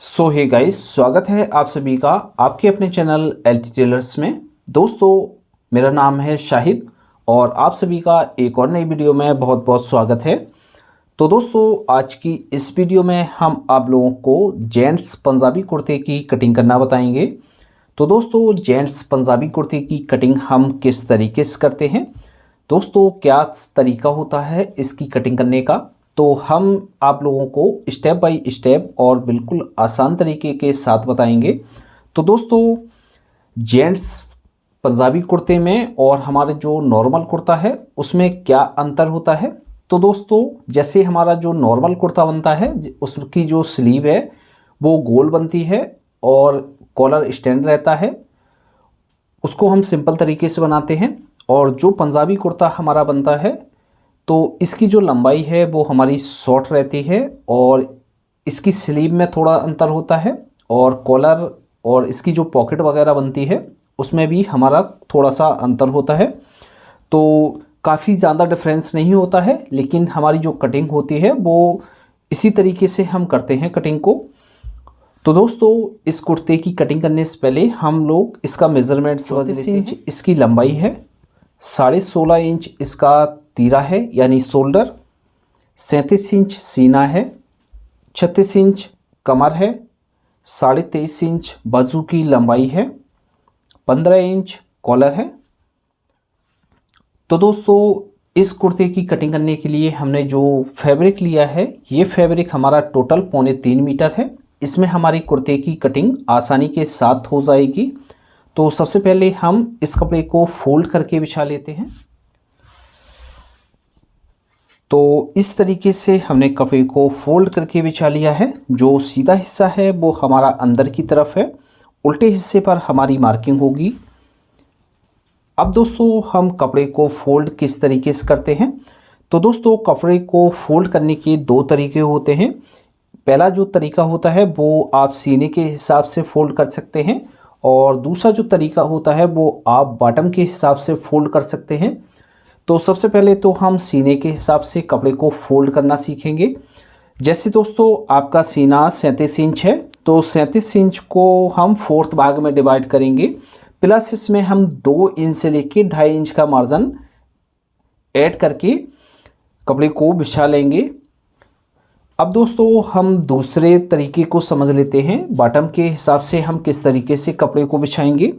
सो hey guys, स्वागत है आप सभी का आपके अपने चैनल एलटी टेलर्स में। दोस्तों, मेरा नाम है शाहिद और आप सभी का एक और नई वीडियो में बहुत बहुत स्वागत है। तो दोस्तों, आज की इस वीडियो में हम आप लोगों को जेंट्स पंजाबी कुर्ते की कटिंग करना बताएंगे। तो दोस्तों, जेंट्स पंजाबी कुर्ते की कटिंग हम किस तरीके से करते हैं, दोस्तों क्या तरीका होता है इसकी कटिंग करने का, तो हम आप लोगों को स्टेप बाय स्टेप और बिल्कुल आसान तरीके के साथ बताएंगे। तो दोस्तों, जेंट्स पंजाबी कुर्ते में और हमारे जो नॉर्मल कुर्ता है उसमें क्या अंतर होता है। तो दोस्तों, जैसे हमारा जो नॉर्मल कुर्ता बनता है उसकी जो स्लीव है वो गोल बनती है और कॉलर स्टैंड रहता है, उसको हम सिंपल तरीके से बनाते हैं। और जो पंजाबी कुर्ता हमारा बनता है तो इसकी जो लंबाई है वो हमारी शॉर्ट रहती है और इसकी स्लीव में थोड़ा अंतर होता है और कॉलर और इसकी जो पॉकेट वगैरह बनती है उसमें भी हमारा थोड़ा सा अंतर होता है। तो काफ़ी ज़्यादा डिफरेंस नहीं होता है, लेकिन हमारी जो कटिंग होती है वो इसी तरीके से हम करते हैं कटिंग को। तो दोस्तों, इस कुर्ते की कटिंग करने से पहले हम लोग इसका मेज़रमेंट समझ लेते हैं। 34 इंच इसकी लंबाई है, 16.5 इंच इसका तीरा है यानी शोल्डर, 37 इंच सीना है, 36 इंच कमर है, 23.5 इंच बाजू की लंबाई है, 15 इंच कॉलर है। तो दोस्तों, इस कुर्ते की कटिंग करने के लिए हमने जो फैब्रिक लिया है ये फैब्रिक हमारा टोटल 3.25 मीटर है। इसमें हमारी कुर्ते की कटिंग आसानी के साथ हो जाएगी। तो सबसे पहले हम इस कपड़े को फोल्ड करके बिछा लेते हैं। तो इस तरीके से हमने कपड़े को फोल्ड करके बिछा लिया है। जो सीधा हिस्सा है वो हमारा अंदर की तरफ है, उल्टे हिस्से पर हमारी मार्किंग होगी। अब दोस्तों, हम कपड़े को फोल्ड किस तरीके से करते हैं। तो दोस्तों, कपड़े को फोल्ड करने के दो तरीके होते हैं। पहला जो तरीका होता है वो आप सीने के हिसाब से फोल्ड कर सकते हैं और दूसरा जो तरीका होता है वो आप बॉटम के हिसाब से फोल्ड कर सकते हैं। तो सबसे पहले तो हम सीने के हिसाब से कपड़े को फोल्ड करना सीखेंगे। जैसे दोस्तों, आपका सीना 37 इंच है तो 37 इंच को हम फोर्थ भाग में डिवाइड करेंगे, प्लस इसमें हम 2 इंच से लेके 2.5 इंच का मार्जिन ऐड करके कपड़े को बिछा लेंगे। अब दोस्तों, हम दूसरे तरीके को समझ लेते हैं। बॉटम के हिसाब से हम किस तरीके से कपड़े को बिछाएंगे।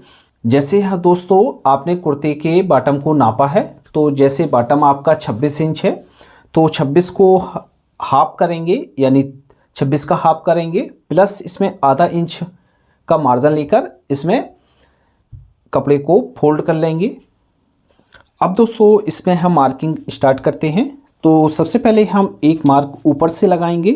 जैसे हाँ दोस्तों, आपने कुर्ते के बॉटम को नापा है, तो जैसे बॉटम आपका 26 इंच है तो 26 को हाफ करेंगे यानी 26 का हाफ करेंगे, प्लस इसमें आधा इंच का मार्जिन लेकर इसमें कपड़े को फोल्ड कर लेंगे। अब दोस्तों, इसमें हम मार्किंग स्टार्ट करते हैं। तो सबसे पहले हम एक मार्क ऊपर से लगाएंगे।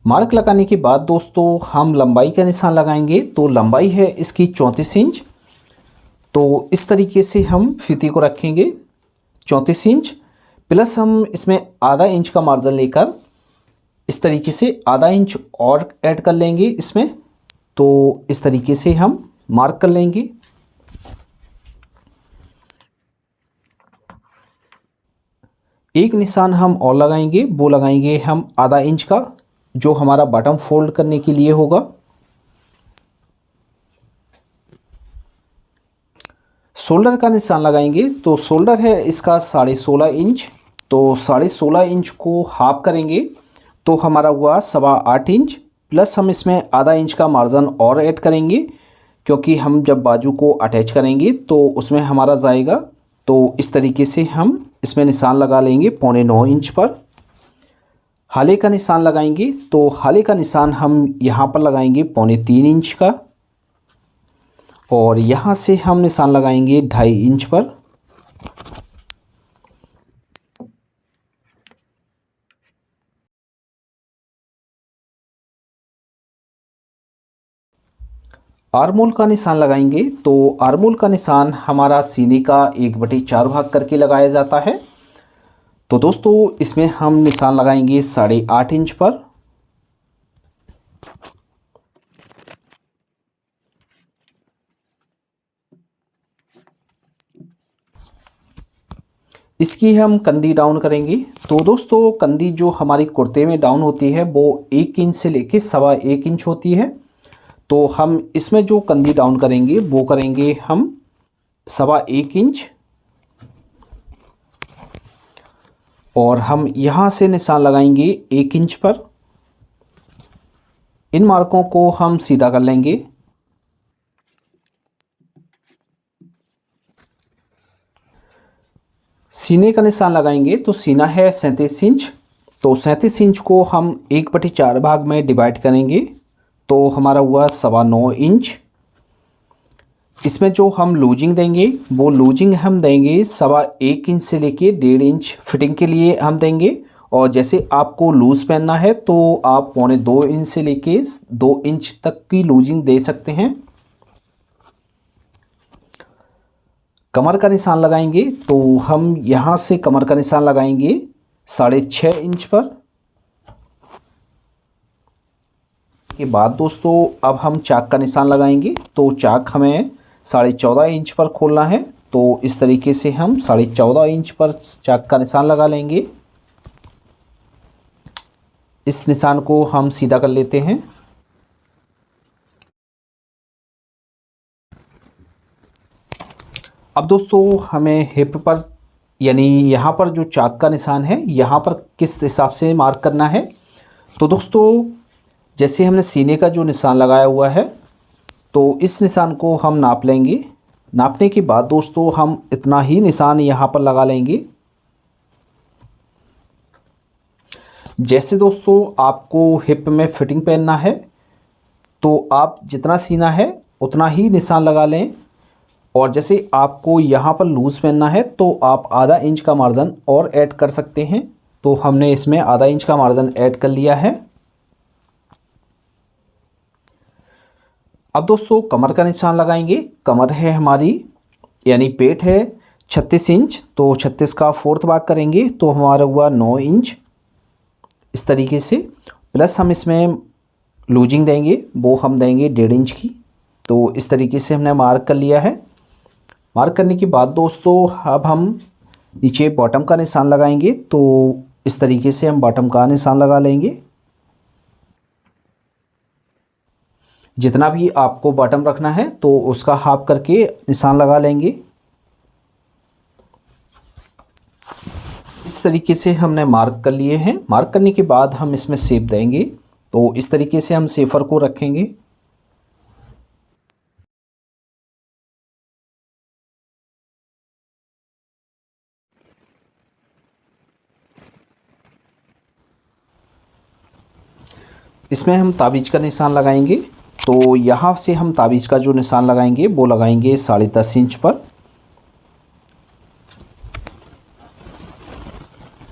मार्क लगाने के बाद दोस्तों हम लंबाई का निशान लगाएंगे। तो लंबाई है इसकी 34 इंच। तो इस तरीके से हम फीते को रखेंगे 34 इंच, प्लस हम इसमें आधा इंच का मार्जिन लेकर इस तरीके से आधा इंच और ऐड कर लेंगे इसमें। तो इस तरीके से हम मार्क कर लेंगे। एक निशान हम और लगाएंगे, वो लगाएंगे हम आधा इंच का, जो हमारा बॉटम फोल्ड करने के लिए होगा। शोल्डर का निशान लगाएंगे। तो शोल्डर है इसका 16.5 इंच। तो 16.5 इंच को हाफ करेंगे तो हमारा हुआ 8.25 इंच, प्लस हम इसमें आधा इंच का मार्जिन और ऐड करेंगे क्योंकि हम जब बाजू को अटैच करेंगे तो उसमें हमारा जाएगा। तो इस तरीके से हम इसमें निशान लगा लेंगे 8.25 इंच पर। हाले का निशान लगाएंगे। तो हाले का निशान हम यहाँ पर लगाएंगे 3.25 इंच का और यहाँ से हम निशान लगाएंगे 2.5 इंच पर। आर्मोल का निशान लगाएंगे। तो आर्मोल का निशान हमारा सीने का 1/4 भाग करके लगाया जाता है। तो दोस्तों, इसमें हम निशान लगाएंगे 8.5 इंच पर। इसकी हम कंदी डाउन करेंगे। तो दोस्तों कंदी जो हमारी कुर्ते में डाउन होती है वो 1 इंच से लेके 1.25 इंच होती है। तो हम इसमें जो कंदी डाउन करेंगे वो करेंगे हम 1.25 इंच, और हम यहाँ से निशान लगाएंगे 1 इंच पर। इन मार्कों को हम सीधा कर लेंगे। सीने का निशान लगाएंगे तो सीना है 37 इंच। तो 37 इंच को हम 1/4 भाग में डिवाइड करेंगे तो हमारा हुआ 9.25 इंच। इसमें जो हम लूजिंग देंगे वो लूजिंग हम देंगे 1.25 इंच से लेके 1.5 इंच फिटिंग के लिए हम देंगे। और जैसे आपको लूज़ पहनना है तो आप 1.25 इंच से लेके 2 इंच तक की लूजिंग दे सकते हैं। कमर का निशान लगाएंगे तो हम यहाँ से कमर का निशान लगाएंगे 6.5 इंच पर। के बाद दोस्तों अब हम चाक का निशान लगाएंगे। तो चाक हमें 14.5 इंच पर खोलना है। तो इस तरीके से हम 14.5 इंच पर चाक का निशान लगा लेंगे। इस निशान को हम सीधा कर लेते हैं। अब दोस्तों हमें हिप पर यानी यहाँ पर जो चाक का निशान है यहाँ पर किस हिसाब से मार्क करना है। तो दोस्तों जैसे हमने सीने का जो निशान लगाया हुआ है तो इस निशान को हम नाप लेंगे। नापने के बाद दोस्तों हम इतना ही निशान यहाँ पर लगा लेंगे। जैसे दोस्तों आपको हिप में फिटिंग पहनना है तो आप जितना सीना है उतना ही निशान लगा लें। और जैसे आपको यहाँ पर लूज़ पहनना है तो आप आधा इंच का मार्जिन और ऐड कर सकते हैं। तो हमने इसमें आधा इंच का मार्जिन ऐड कर लिया है। अब दोस्तों कमर का निशान लगाएंगे। कमर है हमारी यानी पेट है 36 इंच। तो 36 का 4th भाग करेंगे तो हमारा हुआ 9 इंच। इस तरीके से प्लस हम इसमें लूजिंग देंगे वो हम देंगे 1.5 इंच की। तो इस तरीके से हमने मार्क कर लिया है। मार्क करने के बाद दोस्तों अब हम नीचे बॉटम का निशान लगाएंगे। तो इस तरीके से हम बॉटम का निशान लगा लेंगे। जितना भी आपको बॉटम रखना है तो उसका हाफ करके निशान लगा लेंगे। इस तरीके से हमने मार्क कर लिए हैं। मार्क करने के बाद हम इसमें शेप देंगे। तो इस तरीके से हम शेफर को रखेंगे। इसमें हम ताबीज़ का निशान लगाएंगे। तो यहाँ से हम ताबीज़ का जो निशान लगाएंगे वो लगाएंगे 10.5 इंच पर।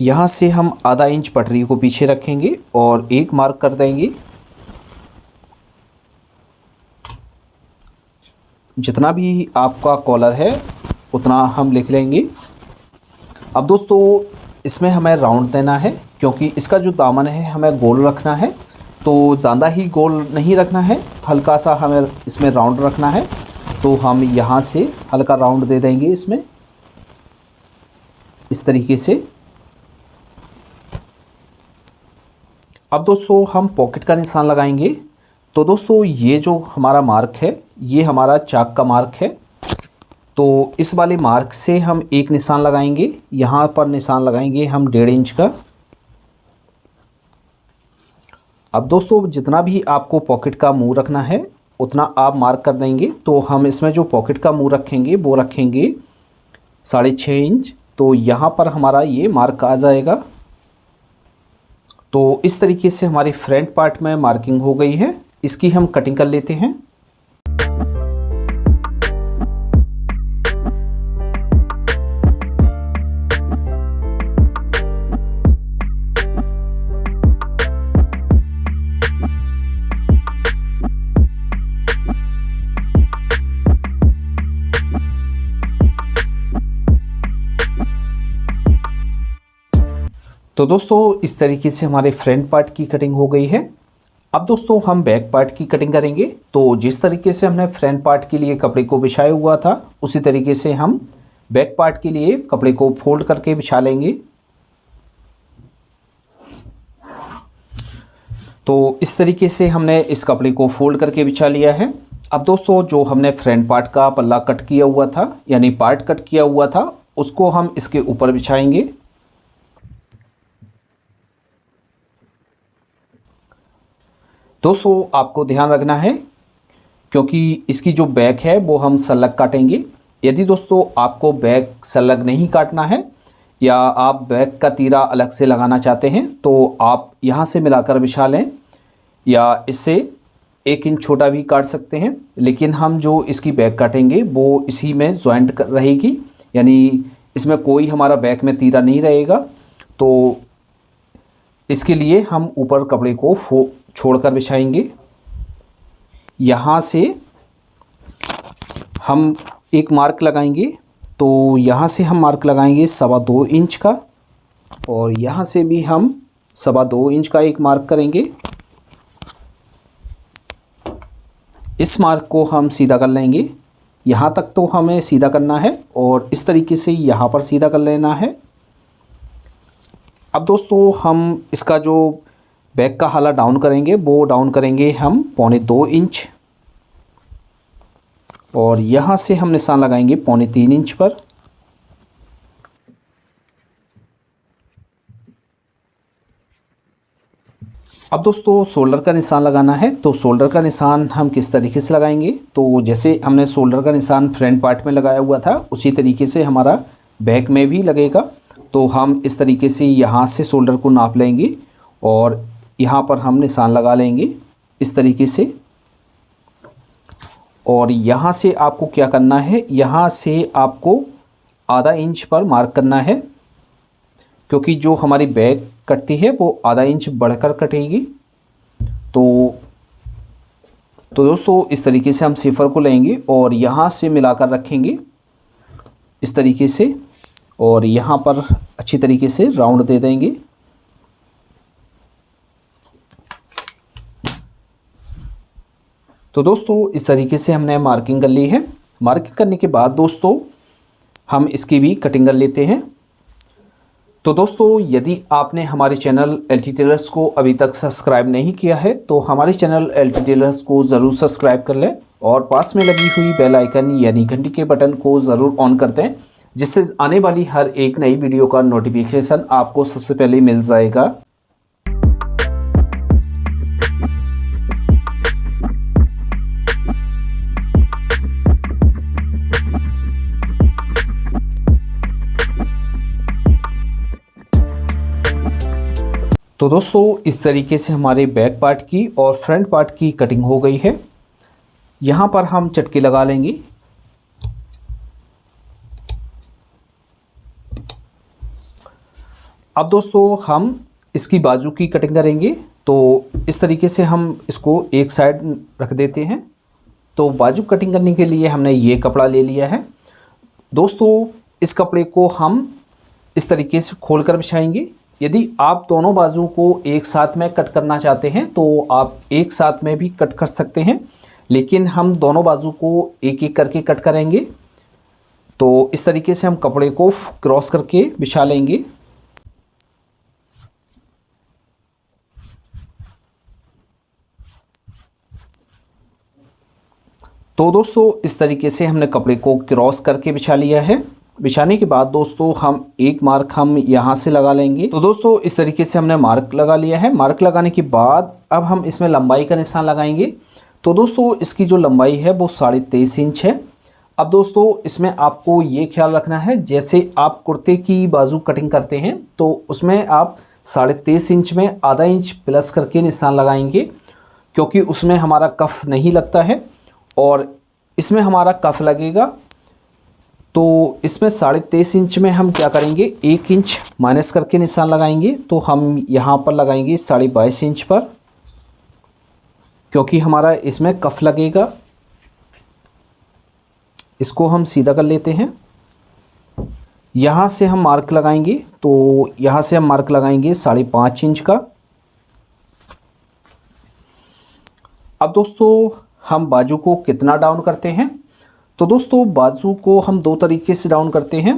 यहाँ से हम आधा इंच पटरी को पीछे रखेंगे और एक मार्क कर देंगे। जितना भी आपका कॉलर है उतना हम लिख लेंगे। अब दोस्तों इसमें हमें राउंड देना है क्योंकि इसका जो दामन है हमें गोल रखना है। तो ज़्यादा ही गोल नहीं रखना है, हल्का सा हमें इसमें राउंड रखना है। तो हम यहाँ से हल्का राउंड दे देंगे इसमें इस तरीके से। अब दोस्तों हम पॉकेट का निशान लगाएंगे। तो दोस्तों ये जो हमारा मार्क है ये हमारा चाक का मार्क है। तो इस वाले मार्क से हम एक निशान लगाएंगे। यहाँ पर निशान लगाएंगे हम 1.5 इंच का। अब दोस्तों जितना भी आपको पॉकेट का मुंह रखना है उतना आप मार्क कर देंगे। तो हम इसमें जो पॉकेट का मुंह रखेंगे वो रखेंगे 6.5 इंच। तो यहाँ पर हमारा ये मार्क आ जाएगा। तो इस तरीके से हमारी फ्रंट पार्ट में मार्किंग हो गई है। इसकी हम कटिंग कर लेते हैं। तो दोस्तों इस तरीके से हमारे फ्रंट पार्ट की कटिंग हो गई है। अब दोस्तों हम बैक पार्ट की कटिंग करेंगे। तो जिस तरीके से हमने फ्रंट पार्ट के लिए कपड़े को बिछाया हुआ था उसी तरीके से हम बैक पार्ट के लिए कपड़े को फोल्ड करके बिछा लेंगे। तो इस तरीके से हमने इस कपड़े को फोल्ड करके बिछा लिया है। अब दोस्तों जो हमने फ्रंट पार्ट का पल्ला कट किया हुआ था यानी पार्ट कट किया हुआ था उसको हम इसके ऊपर बिछाएंगे। दोस्तों आपको ध्यान रखना है क्योंकि इसकी जो बैक है वो हम सलग काटेंगे। यदि दोस्तों आपको बैक सलग नहीं काटना है या आप बैक का तीरा अलग से लगाना चाहते हैं तो आप यहाँ से मिलाकर बिछा लें या इससे 1 इंच छोटा भी काट सकते हैं, लेकिन हम जो इसकी बैक काटेंगे वो इसी में जॉइंट रहेगी यानी इसमें कोई हमारा बैक में तीरा नहीं रहेगा। तो इसके लिए हम ऊपर कपड़े को छोड़कर बिछाएंगे। यहाँ से हम एक मार्क लगाएंगे, तो यहाँ से हम मार्क लगाएंगे 2.25 इंच का और यहाँ से भी हम 2.25 इंच का एक मार्क करेंगे। इस मार्क को हम सीधा कर लेंगे। यहाँ तक तो हमें सीधा करना है और इस तरीके से यहाँ पर सीधा कर लेना है। अब दोस्तों हम इसका जो बैक का हाला डाउन करेंगे वो डाउन करेंगे हम 2.25 इंच और यहाँ से हम निशान लगाएंगे 3.25 इंच पर। अब दोस्तों शोल्डर का निशान लगाना है, तो शोल्डर का निशान हम किस तरीके से लगाएंगे, तो जैसे हमने शोल्डर का निशान फ्रंट पार्ट में लगाया हुआ था उसी तरीके से हमारा बैक में भी लगेगा। तो हम इस तरीके से यहाँ से शोल्डर को नाप लेंगे और यहाँ पर हम निशान लगा लेंगे इस तरीके से। और यहाँ से आपको क्या करना है, यहाँ से आपको ½ इंच पर मार्क करना है क्योंकि जो हमारी बैक कटती है वो ½ इंच बढ़कर कटेगी। तो दोस्तों इस तरीके से हम सिफर को लेंगे और यहाँ से मिलाकर रखेंगे इस तरीके से और यहाँ पर अच्छी तरीके से राउंड दे देंगे। तो दोस्तों इस तरीके से हमने मार्किंग कर ली है। मार्किंग करने के बाद दोस्तों हम इसकी भी कटिंग कर लेते हैं। तो दोस्तों यदि आपने हमारे चैनल एलटी टेलर्स को अभी तक सब्सक्राइब नहीं किया है तो हमारे चैनल एलटी टेलर्स को ज़रूर सब्सक्राइब कर लें और पास में लगी हुई बेल आइकन यानी घंटी के बटन को ज़रूर ऑन कर दें, जिससे आने वाली हर एक नई वीडियो का नोटिफिकेशन आपको सबसे पहले मिल जाएगा। तो दोस्तों इस तरीके से हमारे बैक पार्ट की और फ्रंट पार्ट की कटिंग हो गई है। यहाँ पर हम चटके लगा लेंगे। अब दोस्तों हम इसकी बाजू की कटिंग करेंगे। तो इस तरीके से हम इसको एक साइड रख देते हैं। तो बाजू कटिंग करने के लिए हमने ये कपड़ा ले लिया है। दोस्तों इस कपड़े को हम इस तरीके से खोल कर बिछाएंगे। यदि आप दोनों बाजू को एक साथ में कट करना चाहते हैं तो आप एक साथ में भी कट कर सकते हैं, लेकिन हम दोनों बाजू को एक एक करके कट करेंगे। तो इस तरीके से हम कपड़े को क्रॉस करके बिछा लेंगे। तो दोस्तों इस तरीके से हमने कपड़े को क्रॉस करके बिछा लिया है। बिछाने के बाद दोस्तों हम एक मार्क हम यहाँ से लगा लेंगे। तो दोस्तों इस तरीके से हमने मार्क लगा लिया है। मार्क लगाने के बाद अब हम इसमें लंबाई का निशान लगाएंगे। तो दोस्तों इसकी जो लंबाई है वो 23.5 इंच है। अब दोस्तों इसमें आपको ये ख्याल रखना है, जैसे आप कुर्ते की बाजू कटिंग करते हैं तो उसमें आप 23.5 इंच में ½ इंच प्लस करके निशान लगाएंगे, क्योंकि उसमें हमारा कफ नहीं लगता है और इसमें हमारा कफ लगेगा। तो इसमें 23.5 इंच में हम क्या करेंगे, 1 इंच माइनस करके निशान लगाएंगे। तो हम यहाँ पर लगाएंगे 22.5 इंच पर, क्योंकि हमारा इसमें कफ लगेगा। इसको हम सीधा कर लेते हैं। यहाँ से हम मार्क लगाएंगे। तो यहाँ से हम मार्क लगाएंगे 5.5 इंच का। अब दोस्तों हम बाजू को कितना डाउन करते हैं, तो दोस्तों बाजू को हम दो तरीके से डाउन करते हैं।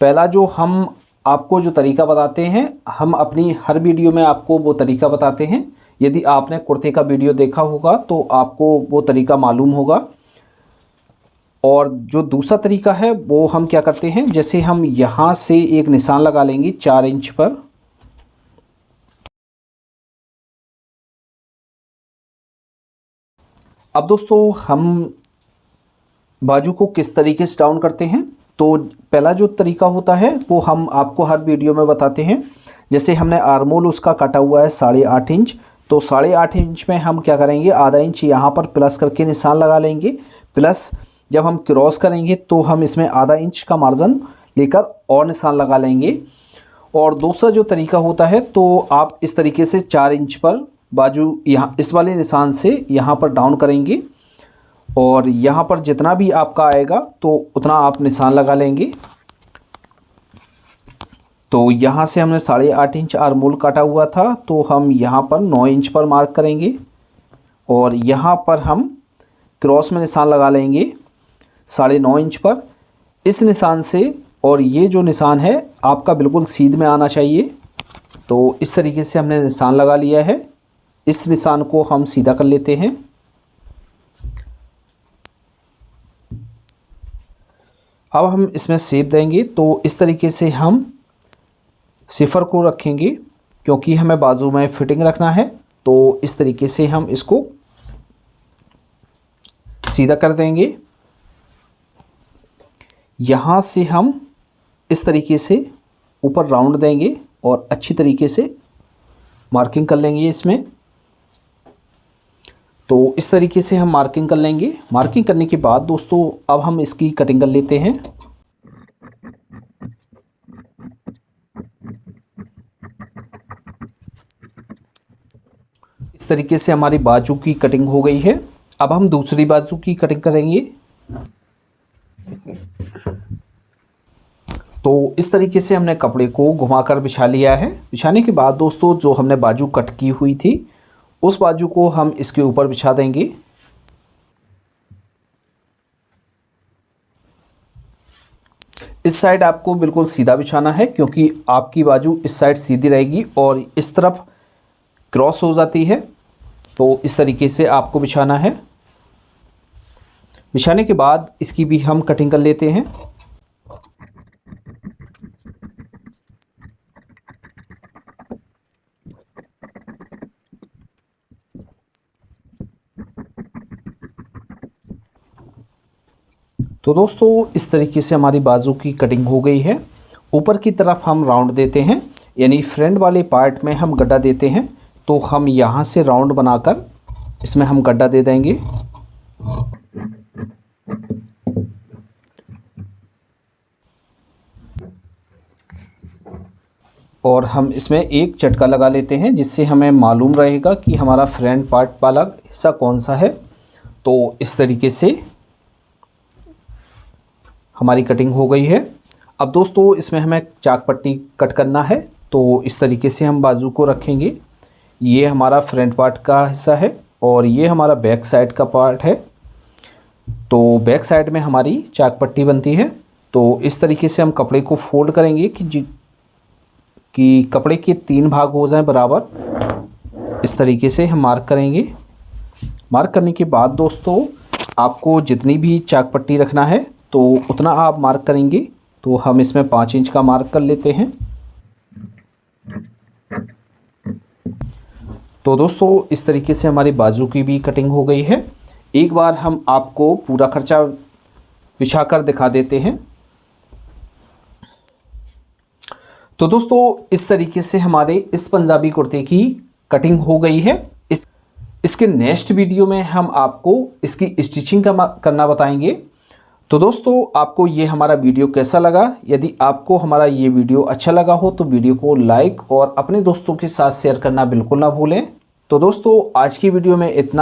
पहला जो हम आपको जो तरीका बताते हैं, हम अपनी हर वीडियो में आपको वो तरीका बताते हैं। यदि आपने कुर्ते का वीडियो देखा होगा तो आपको वो तरीका मालूम होगा। और जो दूसरा तरीका है वो हम क्या करते हैं, जैसे हम यहाँ से एक निशान लगा लेंगे 4 इंच पर। अब दोस्तों हम बाजू को किस तरीके से डाउन करते हैं, तो पहला जो तरीका होता है वो हम आपको हर वीडियो में बताते हैं। जैसे हमने आर्मोल उसका काटा हुआ है 8.5 इंच, तो 8.5 इंच में हम क्या करेंगे, आधा इंच यहाँ पर प्लस करके निशान लगा लेंगे। प्लस जब हम क्रॉस करेंगे तो हम इसमें आधा इंच का मार्जिन लेकर और निशान लगा लेंगे। और दूसरा जो तरीका होता है, तो आप इस तरीके से 4 इंच पर बाजू यहाँ इस वाले निशान से यहाँ पर डाउन करेंगे और यहाँ पर जितना भी आपका आएगा तो उतना आप निशान लगा लेंगे। तो यहाँ से हमने 8.5 इंच आर्मोल काटा हुआ था, तो हम यहाँ पर 9 इंच पर मार्क करेंगे और यहाँ पर हम क्रॉस में निशान लगा लेंगे 9.5 इंच पर इस निशान से। और ये जो निशान है आपका बिल्कुल सीध में आना चाहिए। तो इस तरीके से हमने निशान लगा लिया है। इस निशान को हम सीधा कर लेते हैं। अब हम इसमें शेप देंगे, तो इस तरीके से हम सिफर को रखेंगे क्योंकि हमें बाजू में फिटिंग रखना है। तो इस तरीके से हम इसको सीधा कर देंगे। यहाँ से हम इस तरीके से ऊपर राउंड देंगे और अच्छी तरीके से मार्किंग कर लेंगे इसमें। तो इस तरीके से हम मार्किंग कर लेंगे। मार्किंग करने के बाद दोस्तों अब हम इसकी कटिंग कर लेते हैं। इस तरीके से हमारी बाजू की कटिंग हो गई है। अब हम दूसरी बाजू की कटिंग करेंगे। तो इस तरीके से हमने कपड़े को घुमाकर बिछा लिया है। बिछाने के बाद दोस्तों जो हमने बाजू कट की हुई थी उस बाजू को हम इसके ऊपर बिछा देंगे। इस साइड आपको बिल्कुल सीधा बिछाना है क्योंकि आपकी बाजू इस साइड सीधी रहेगी और इस तरफ क्रॉस हो जाती है। तो इस तरीके से आपको बिछाना है। बिछाने के बाद इसकी भी हम कटिंग कर लेते हैं। तो दोस्तों इस तरीके से हमारी बाजू की कटिंग हो गई है। ऊपर की तरफ हम राउंड देते हैं, यानी फ्रंट वाले पार्ट में हम गड्ढा देते हैं। तो हम यहाँ से राउंड बनाकर इसमें हम गड्ढा दे देंगे। और हम इसमें एक झटका लगा लेते हैं जिससे हमें मालूम रहेगा कि हमारा फ्रंट पार्ट वाला हिस्सा कौन सा है। तो इस तरीके से हमारी कटिंग हो गई है। अब दोस्तों इसमें हमें चाक पट्टी कट करना है। तो इस तरीके से हम बाजू को रखेंगे। ये हमारा फ्रंट पार्ट का हिस्सा है और ये हमारा बैक साइड का पार्ट है। तो बैक साइड में हमारी चाक पट्टी बनती है। तो इस तरीके से हम कपड़े को फोल्ड करेंगे कि कपड़े के 3 भाग हो जाएं बराबर। इस तरीके से हम मार्क करेंगे। मार्क करने के बाद दोस्तों आपको जितनी भी चाक पट्टी रखना है तो उतना आप मार्क करेंगे। तो हम इसमें 5 इंच का मार्क कर लेते हैं। तो दोस्तों इस तरीके से हमारी बाजू की भी कटिंग हो गई है। एक बार हम आपको पूरा खर्चा बिछा कर दिखा देते हैं। तो दोस्तों इस तरीके से हमारे इस पंजाबी कुर्ते की कटिंग हो गई है। इसके नेक्स्ट वीडियो में हम आपको इसकी स्टिचिंग करना बताएंगे। तो दोस्तों आपको ये हमारा वीडियो कैसा लगा? यदि आपको हमारा ये वीडियो अच्छा लगा हो तो वीडियो को लाइक और अपने दोस्तों के साथ शेयर करना बिल्कुल ना भूलें। तो दोस्तों आज की वीडियो में इतना